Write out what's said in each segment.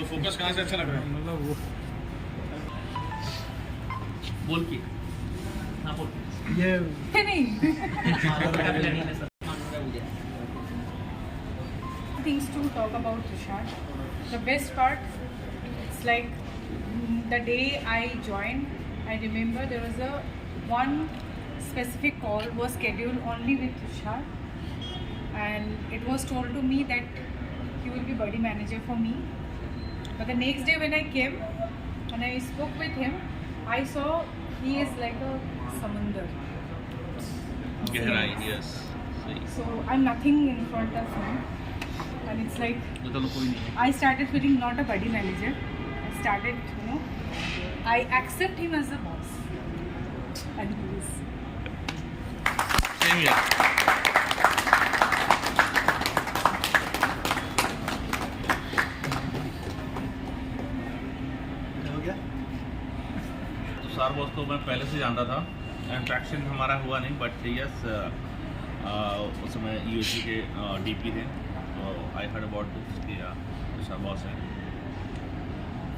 तो फोकस कहाँ से अच्छा लग रहा है? मतलब वो बोल के हाँ बोल ये नहीं things to talk about Tushar. The best part, it's like the day I joined, I remember there was a one specific call was scheduled only with Tushar, and it was told to me that he will be buddy manager for me. But the next day when I came, when I spoke with him, I saw he is like a samandar. गहराई yes सही So I'm nothing in front of him. And it's like मतलब कोई नहीं I started feeling not a buddy manager. I started, I accept him as a boss. And he is. Same यार हो गया। Tushar boss को मैं पहले से जानता था, इंट्रैक्शन हमारा हुआ नहीं, बट यस उस समय यूएससी के डीपी थे, तो आई हर्ड अबाउट दिस कि तुषार बॉस है।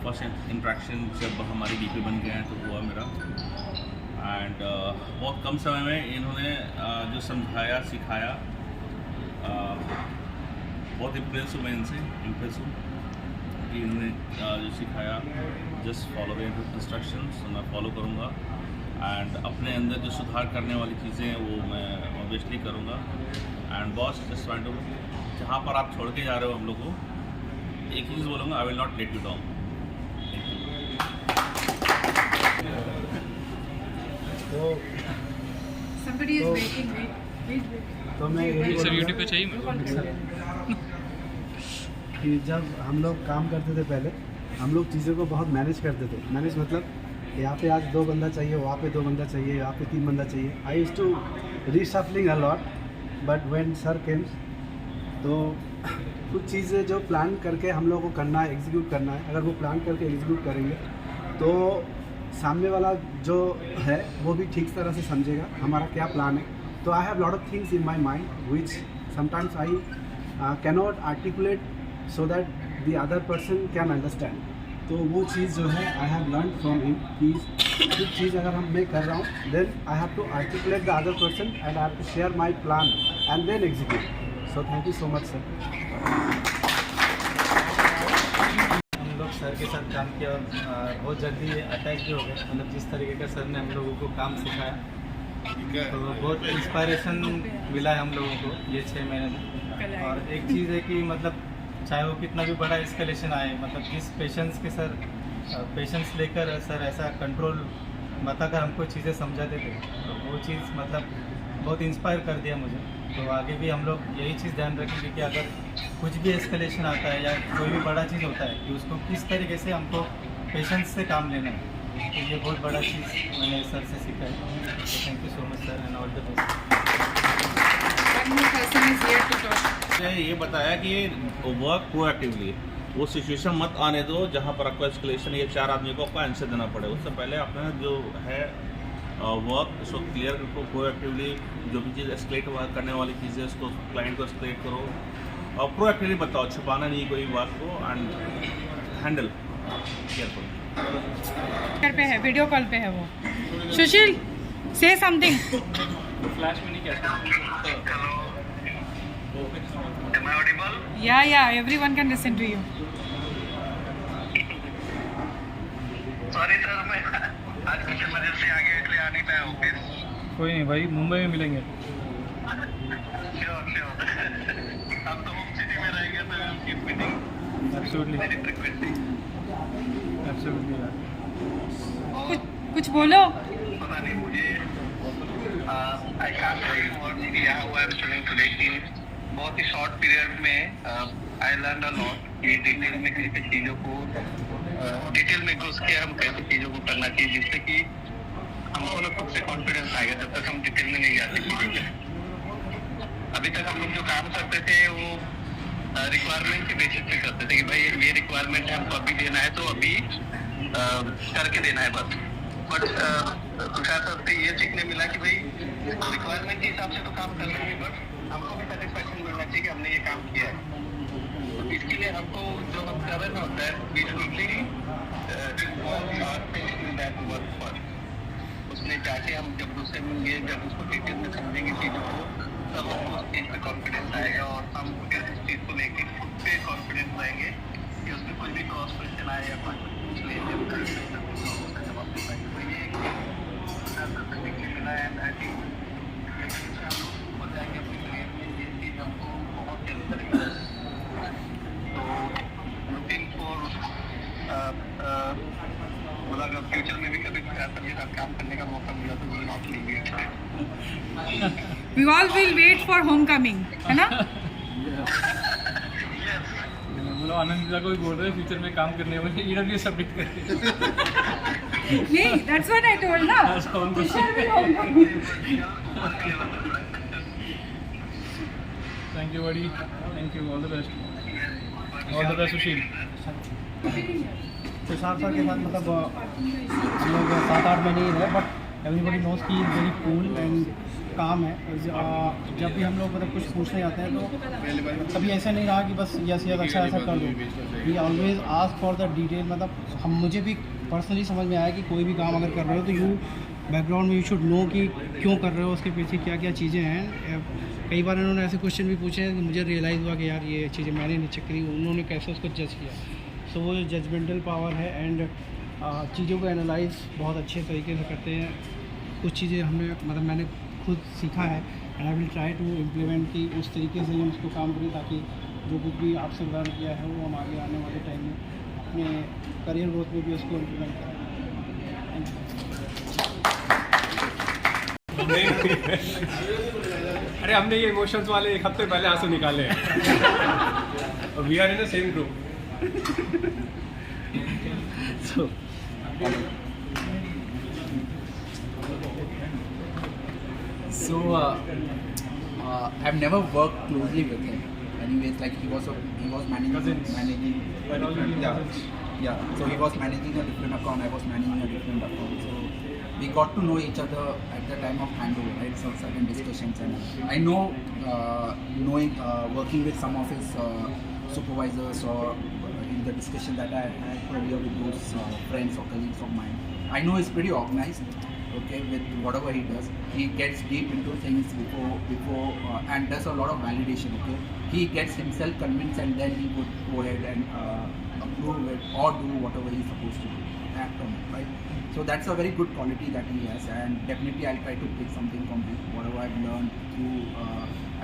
फर्स्ट इंट्रैक्शन जब हमारी डीपी बन गए हैं तो हुआ मेरा, एंड बहुत कम समय में इन्होंने जो समझाया सिखाया, बहुत इम्प्रेस हूँ मैं इनसे, इम्प्रेस हूँ कि इन्होंने जो सिखाया जस्ट फॉलो द इंस्ट्रक्शंस तो मैं फॉलो करूँगा, एंड अपने अंदर जो सुधार करने वाली चीज़ें हैं वो मैं ऑब्वियसली करूँगा। And boss just want to, जहाँ पर आप छोड़ के जा रहे हो हम लोग को, एक ही चीज़ बोलूँगा, I will not let you down. तो Somebody is So- waiting. Wait. तो मैं यही सर बोलूँगा यूट्यूब पे चाहिए मेरे कि जब हम लोग काम करते थे पहले, हम लोग चीज़ों को बहुत मैनेज करते थे। मैनेज मतलब यहाँ पे आज 2 बंदा चाहिए, वहाँ पे 2 बंदा चाहिए, यहाँ पे 3 बंदा चाहिए। I use to reshuffling a lot, but when sir comes तो कुछ चीज़ें जो प्लान करके हम लोग को करना है, एग्जीक्यूट करना है, अगर वो प्लान करके एग्जीक्यूट करेंगे तो सामने वाला जो है वो भी ठीक तरह से समझेगा हमारा क्या प्लान है। तो I have lot of things in my mind which sometimes I cannot articulate so that the other person can understand. तो वो चीज़ जो है I have learn from him कि कुछ चीज़ अगर मैं कर रहा हूँ then I have to articulate the other person and I have to share my plan and then execute. So thank you so much sir. हम लोग सर के साथ काम किया और बहुत जल्दी अटैच भी हो गए। मतलब जिस तरीके का सर ने हम लोगों को काम सिखाया तो बहुत इंस्पायरेशन मिला है हम लोगों को ये 6 महीने में। और एक चीज़ है कि मतलब चाहे वो कितना भी बड़ा एस्केलेशन आए, मतलब जिस पेशेंस के सर पेशेंस लेकर सर ऐसा कंट्रोल बताकर हमको चीज़ें समझाते थे, तो वो चीज़ मतलब बहुत इंस्पायर कर दिया मुझे। तो आगे भी हम लोग यही चीज़ ध्यान रखेंगे कि अगर कुछ भी एस्केलेशन आता है या कोई भी बड़ा चीज़ होता है कि उसको किस तरीके से हमको पेशेंस से काम लेना है। तो ये बहुत बड़ा चीज़ मैंने सर से सीखा है। तो thank you so much sir and all the best. One more person is here to talk. ये बताया कि वर्क प्रोएक्टिवली, वो सिचुएशन मत आने दो जहाँ पर आपको एस्केलेशन या 4 आदमी को आपको आंसर देना पड़े। उससे पहले आपने जो है वर्क उसको क्लियर करो प्रोएक्टिवली, जो भी चीज़ एस्केलेट करने वाली चीज़ है उसको क्लाइंट को एस्केलेट करो और प्रोएक्टिवली बताओ, छुपाना नहीं कोई बात को, एंड हैंडल केयरफुल। पे है, वीडियो कॉल पे है वो। सुशील, से समथिंग। फ्लैश में नहीं क्या Yeah, everyone can listen to you. Sorry sir, मैं आज कुछ इमरजेंसी आ गया इसलिए आ नहीं पाया ऑफिस। कोई नहीं भाई, मुंबई में मिलेंगे। श्योर अब तो होम सिटी में रहेंगे तो will keep meeting absolutely very frequently. Absolutely. कुछ बोलो। पता नहीं मुझे I can't tell you what क्या हुआ है स्टूडेंट टुडे की बहुत ही शॉर्ट पीरियड में आई लर्न अ लॉट ये डिटेल में कैसे चीज़ों को डिटेल में घुस के हम कैसे चीज़ों को करना चाहिए जिससे कि हमको ना खुद से कॉन्फिडेंस आएगा जब तक हम डिटेल में नहीं जाते चीज़ों में। अभी तक हम लोग जो काम करते थे वो रिक्वायरमेंट के बेसिस पे करते थे कि भाई ये रिक्वायरमेंट है हमको अभी देना है तो अभी करके देना है बस। बट तुषार सर से ये सीखने मिला कि भाई रिक्वायरमेंट के हिसाब से तो काम कर लेंगे बट हमको भी सेटिस्फैक्शन मिलना चाहिए कि हमने ये काम किया है। इसके लिए हमको जो हम कर रहे होता है बेसिकली उसमें जाके हम जब उससे मिलेंगे, जब उसको डिटेल में समझेंगे चीज़ों को, तब हमको उस चीज़ पे कॉन्फिडेंस आएगा और हम फिर उस चीज़ को लेके खुद पे कॉन्फिडेंस रहेंगे कि उसमें कोई भी क्रॉस क्वेश्चन आए या कुछ पूछ ले जब उसका जवाब दे पाएंगे। तो ये मिला एंड आई थिंक हम लोग हो जाएंगे अपनी करियर में, ये चीज़ हमको बहुत हेल्प करेगी। तो लुकिंग फॉर मतलब अगर फ्यूचर में भी कभी सर के साथ काम करने का मौका मिला तो will not leave it. We all will wait for homecoming, है ना? बोलो आनंदिता को भी बोल रहे हैं फ्यूचर में काम करने वाले EWS सबमिट करके। नहीं, that's what I told ना. Tushar will homecoming. Thank you बड़ी, thank you, all the best, all the best Sushil. Tushar sir के साथ मतलब हम लोग 7-8 महीने ही रहे, बट एवरीबडी नोज की वेरी कूल एंड काम है। जब भी हम लोग मतलब कुछ पूछने जाते हैं तो कभी ऐसा नहीं रहा कि बस यस यस अच्छा ऐसा कर दो। We always ask for the detail. मतलब हम मुझे भी पर्सनली समझ में आया कि कोई भी काम अगर कर रहे हो तो यू बैकग्राउंड में यू शुड नो कि क्यों कर रहे हो, उसके पीछे क्या क्या चीज़ें हैं। कई बार इन्होंने ऐसे क्वेश्चन भी पूछे हैं कि मुझे रियलाइज़ हुआ कि यार ये चीज़ें मैंने नहीं चेक करी, उन्होंने कैसे उसको जज किया। सो वो जजमेंटल पावर है एंड चीज़ों को एनालाइज बहुत अच्छे तरीके से करते हैं। कुछ चीज़ें हमने मतलब मैंने खुद सीखा है and I will try to implement कि उस तरीके से हम उसको काम करें ताकि जो कुछ भी आपसे लर्न किया है वो हम आगे आने वाले टाइम में अपने करियर ग्रोथ में भी उसको इम्प्लीमेंट करें। अरे हमने ये इमोशंस वाले एक हफ्ते पहले आंसू निकाले हैं। We are in the same group. So I've never worked closely with him. Anyways, like he was managing. So he was managing a different account. I was managing a different account. So we got to know each other at the time of handover, right? So certain discussions, and I know working with some of his supervisors or in the discussion that I had earlier with those friends or colleagues of mine, I know he's pretty organized. Okay, with whatever he does, he gets deep into things before and does a lot of validation. Okay, he gets himself convinced and then he would go ahead and approve it or do whatever he's supposed to do, act on it, right? So that's a very good quality that he has, and definitely I'll try to take something from him, whatever I've learned through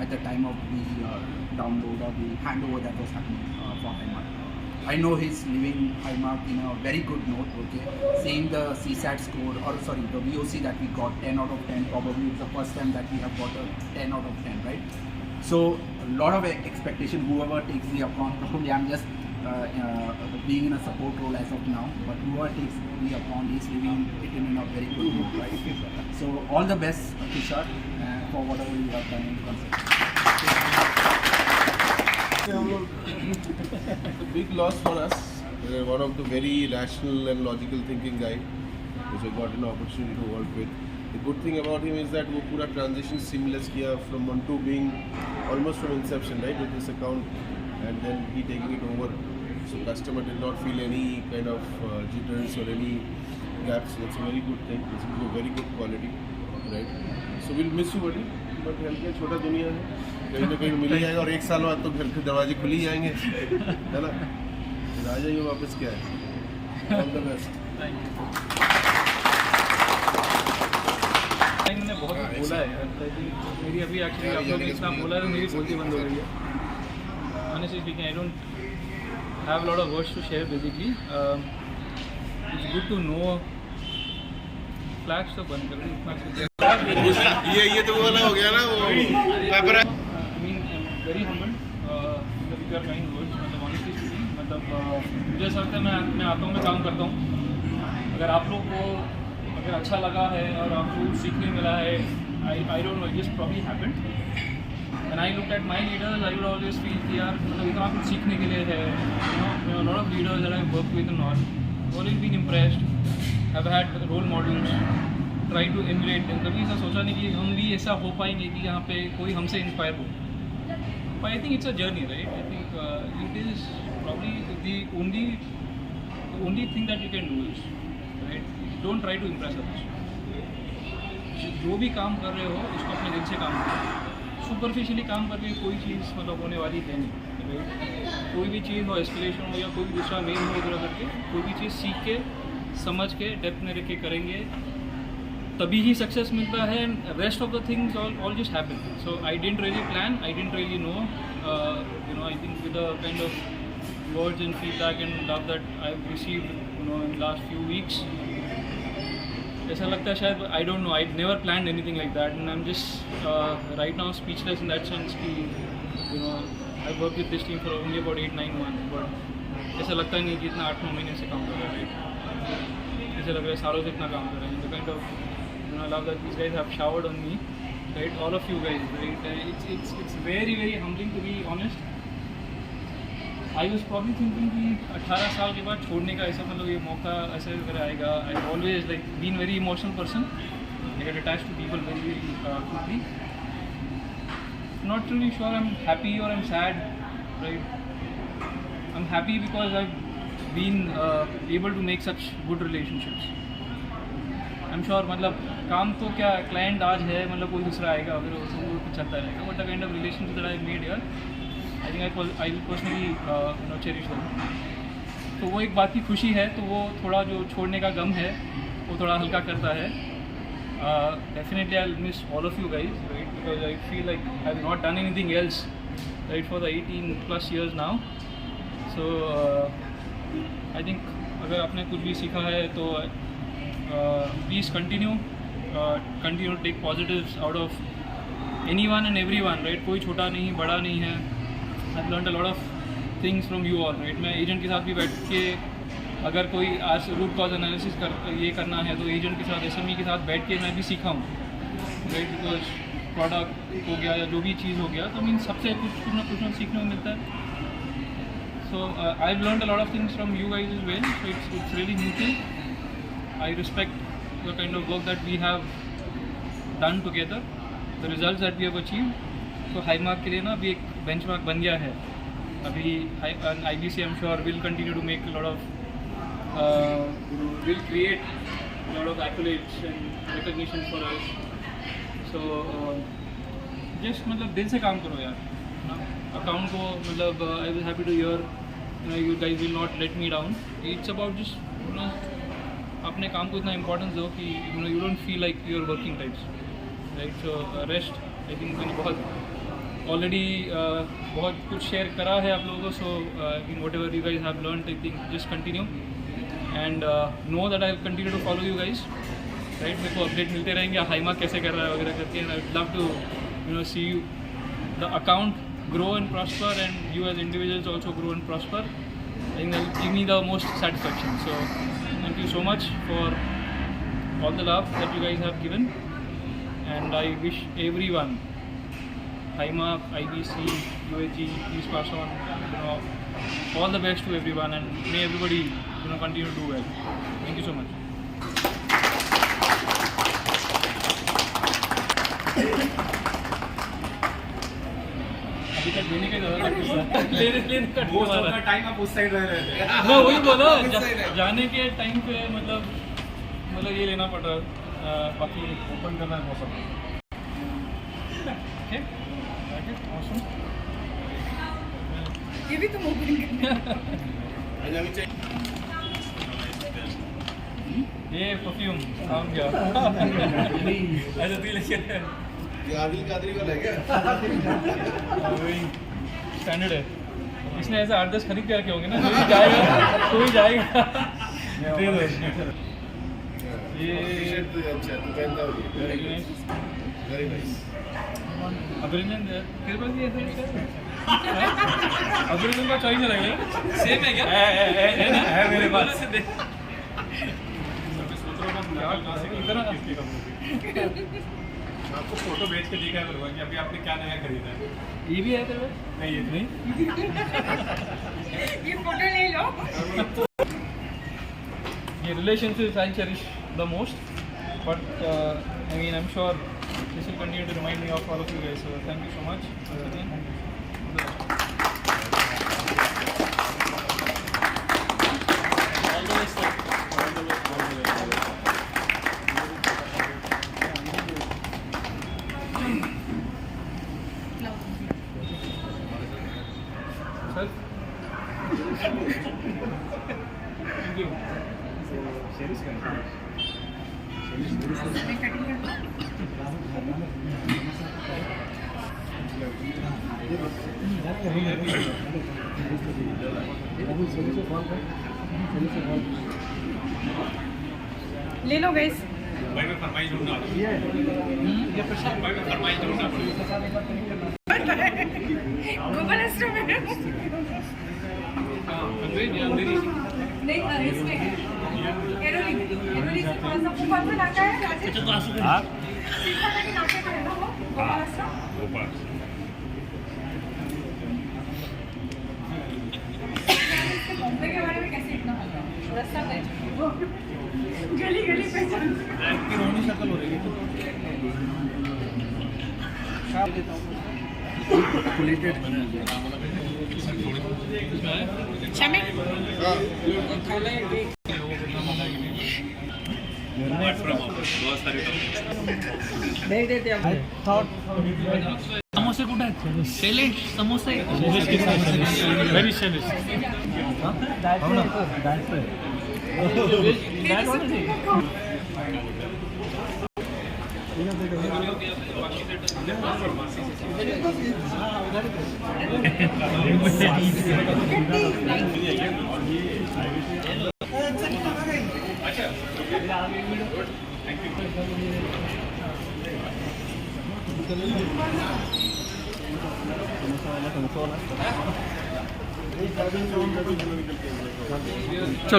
at the time of the download or the handover that was happening for Highmark. I know he's leaving Highmark in a very good note, okay. Seeing the CSAT score, or sorry, the VOC that we got, 10 out of 10, probably it's the first time that we have got a 10 out of 10, right? So, a lot of expectation, whoever takes the account, probably I'm just being in a support role as of now, but whoever takes the account is leaving it in a very good note, right? So, all the best, Tushar, for whatever you have done in the concept. It's a big loss for us. One of the very rational and logical thinking guy, which I got an opportunity to work with. The good thing about him is that वो पूरा transition seamless किया from Montu being almost from inception, right, with this account, and then he taking it over. So customer did not feel any kind of jitters or any gaps. That's a very good thing. It's a very good quality, right? So we'll miss you, buddy. But health care छोटा दुनिया है, कहीं ना कहीं मिल ही जाएगा, और एक साल बाद तो घर के दरवाजे खुल ही जाएंगे, है ना? फिर आ जाइए वापस, क्या है? All the best. मैंने बहुत बोला है यार, मेरी अभी एक्चुअली आप लोग ने इतना बोला है तो मेरी बोलती बंद हो गई है। Honestly speaking, I don't have a lot of words to share basically. It's good to know. Flash तो बंद कर दी इतना ये तो वाला हो गया ना वो पेपर है। I mean, very humble. If you are kind words, मतलब honestly speaking, मतलब मुझे ऐसा लगता है मैं आता हूँ, मैं काम करता हूँ। अगर आप लोग को अगर अच्छा लगा है और आपको सीखने मिला है, I don't know, it just probably happened. When I looked at my leaders, I would always feel कि यार मतलब इतना कुछ सीखने के लिए है। You know, a lot of leaders that I've worked with and all, always been impressed. I've had role models, try to emulate them. कभी ऐसा सोचा नहीं कि हम भी ऐसा हो पाएंगे कि यहाँ पे कोई हमसे इंस्पायर हो। But I think it's a journey, right? I think you it is probably the only thing that you can do is, right, don't try to impress others. जो भी काम कर रहे हो उसको अपने दिल से काम करो. सुपरफिशियली काम करके कोई चीज़ मतलब होने वाली है नहीं, राइट. कोई भी चीज़ हो, एस्केलेशन हो या कोई भी दूसरा मेन हो, इधर करके कोई भी चीज़ सीख के समझ के डेप्थ में रख के करेंगे तभी ही सक्सेस मिलता है. And rest of the things all just happen. So I didn't really plan, I didn't really know, I think with the kind of words and feedback and love that I have received in last few weeks, ऐसा लगता है शायद, I don't know, I never planned anything like that. And I am just right now speechless in that sense कि I work with this team for only about 8-9 months, but ऐसा लगता ही नहीं कि इतना 8-9 महीने से काम कर रहे हैं. ऐसा लग रहा है सालों से इतना काम कर रहे हैं. The kind of love that these guys have showered on me, right, all of you guys, right. It's very humbling to be honest. I was probably thinking कि 18 साल के बाद छोड़ने का ऐसा मतलब ये मौका ऐसा वगैरह आएगा. I've always like been very emotional person. I get attached to people very quickly. Not really sure I'm happy or I'm sad, right. I'm happy because I've been able to make such good relationships. I'm sure मतलब काम तो क्या, client आज है मतलब कोई दूसरा आएगा फिर वो कुछ चलता रहेगा. But the kind of relationship that I made here, I think I will personally cherish them. तो वो एक बात की खुशी है, तो वो थोड़ा जो छोड़ने का गम है वो थोड़ा हल्का करता है. Definitely I will miss all of you guys, right, because I feel like I have not done anything else, right, for the 18+ years now. So I think अगर आपने कुछ भी सीखा है तो please continue to take positives out of anyone and everyone, right. कोई छोटा नहीं बड़ा नहीं है. I've learned a lot of things from you all, right. मैं एजेंट के साथ भी बैठ के अगर कोई आज रूट कॉज एनालिसिस ये करना है तो एजेंट के साथ, SME के साथ बैठ के मैं भी सीखा हूँ, राइट. बिकॉज प्रोडक्ट हो गया या जो भी चीज़ हो गया तो मीन सबसे कुछ ना सीखने को मिलता है. So I've learned a lot of things from you guys as well. So it's really mutual. I respect the kind of work that we have done together, the results that we have achieved. So high mark के लिए ना अभी एक benchmark बन गया है. अभी IBC I'm sure will continue to make a lot of, will create a lot of accolades and recognition for us. So just मतलब दिल से काम करो यार. Account को मतलब I was happy to hear you guys will not let me down. It's about just अपने काम को इतना इम्पोर्टेंस दो कि you don't feel like your working types, right. So rest I think मैंने बहुत ऑलरेडी बहुत कुछ शेयर करा है आप लोगों को. So in whatever you guys have learn, I think just continue and know that I continue to follow you guys, right. मेरे को अपडेट मिलते रहेंगे हाई मार्क कैसे कर रहा है वगैरह करके. And I would love to see you the account grow and prosper and you as individuals also grow and prosper. I think that will give me the most satisfaction. So thank you so much for all the love that you guys have given, and I wish everyone, Highmark, IBC, UAG, please pass on all the best to everyone, and may everybody continue to do well. Thank you so much. अभी तक लेने का लेने का time आप उस side रह रहे थे. मैं वही बोला जाने के टाइम पे मतलब ये लेना पड़ रहा. बाकी ओपन करना है मौसम. ये भी तुम ओपन ये परफ्यूम काम क्या ऐसा दिल लेके आदिल कादरी को लेके वही स्टैंडर्ड है. इसने ऐसा 8-10 खरीद के रखे होंगे ना, कोई जाएगा दे दो. ये अच्छा तू पहनता हो. Very nice. अभिनंदन तेरे पास भी ऐसा अभिनंदन का चॉइस अलग है. सेम है क्या? है मेरे पास. आपको फोटो भेज के दिखा करूँगा कि अभी आपने क्या नया खरीदा है. ये भी है तेरे पास? नहीं ये नहीं. ये फोटो ले लो. ये relationships I cherish the most, but I mean I'm sure this will continue to remind me of all of you guys. So thank you so much. Thank you. मैं कटिंग कर दूँ? ले लो गैस। भाई मैं फरमाइश ढूंढना भाई मैं फरमाइश ढूंढना गूगल स्टोर में नहीं इसमें एरोली से थोड़ा सा ऊपर में नाका है राजेश सीधा करके नाके पे है ना वो गोपाल स्टोर बॉम्बे के बारे में कैसे इतना पता रास्ता गली गली पहचान रोनी शक्ल हो रही है। शमी समोसे कुठे आहेत? शैलेश समोसे व्हेरी शैलेश चलो